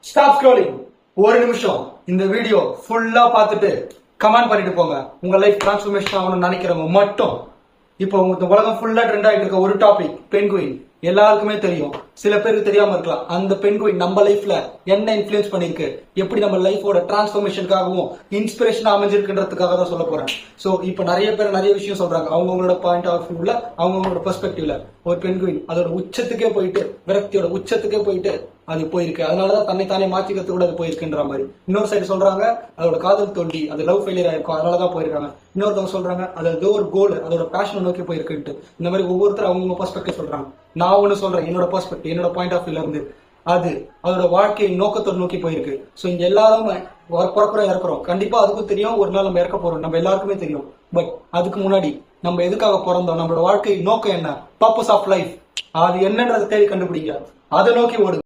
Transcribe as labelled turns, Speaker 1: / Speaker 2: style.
Speaker 1: Stop scrolling. ஒரு நிமிஷம் இந்த வீடியோ ஃபுல்லா பார்த்துட்டு கமெண்ட் பண்ணிட்டு போங்க. உங்க லைஃப் டிரான்ஸ்ஃபர்மேஷன் ஆகணும்னு நினைக்கிறவங்க மட்டும். இப்போ உங்க உலகம் ஃபுல்லா ட்ரெண்ட் ஆகிட்டு இருக்க ஒரு டாபிக் பென்குயின். எல்லாருக்குமே தெரியும், சில பேருக்கு தெரியாம இருக்கலாம். அந்த பென்குயின் நம்ம லைஃப்ல என்ன இன்ஃபுளுன்ஸ் பண்ணிருக்கு, எப்படி நம்ம லைஃபோட டிரான்ஸ்ஃபர்மேஷனுக்காகவும் இன்ஸ்பிரேஷன் அமைஞ்சிருக்குன்றதுக்காக தான் சொல்ல போறேன். சோ இப்போ நிறைய பேர் நிறைய விஷயம் சொல்றாங்க அவங்களோட பாயிண்ட் ஆஃப் வியூல, அவங்களோட பெர்ஸ்பெக்டிவ்ல. ஒரு பென்குயின் அதோட உச்சத்துக்கே போயிட்டு, விரக்தியோட உச்சத்துக்கே போயிட்டு அது போயிருக்கு. அதனாலதான் தன்னைத்தானே மாற்றிக்கிறது கூட அது போயிருக்குன்ற மாதிரி. இன்னொரு சைடு சொல்றாங்க அதோட காதல் தோல்வி, அது லவ் ஃபெயிலியர் ஆயிருக்கும் அதனாலதான் போயிருக்காங்க. இன்னொருத்தவங்க சொல்றாங்க அது ஏதோ ஒரு கோல், அதோட பேஷனை நோக்கி போயிருக்குன்ட்டு. இந்த மாதிரி ஒவ்வொருத்தர் அவங்க பெர்ஸ்பெக்டிவ் சொல்றாங்க. நான் ஒண்ணு சொல்றேன், என்னோட பெர்ஸ்பெக்டிவ், என்னோட பாயிண்ட் ஆஃப் வியூல இருந்து அது அதோட வாழ்க்கையை நோக்கத்தோடு நோக்கி போயிருக்கு. சோ இங்க எல்லாரும் பிறப்புறம் இறக்குறோம். கண்டிப்பா அதுக்கும் தெரியும் ஒரு நாள் நம்ம இறக்க போறோம், நம்ம எல்லாருக்குமே தெரியும். பட் அதுக்கு முன்னாடி நம்ம எதுக்காக பிறந்தோம், நம்மளோட வாழ்க்கை நோக்கம் என்ன, பர்பஸ் ஆஃப் லைஃப், அது என்னன்றதை தேடி கண்டுபிடிங்க, அதை நோக்கி ஓடுங்க.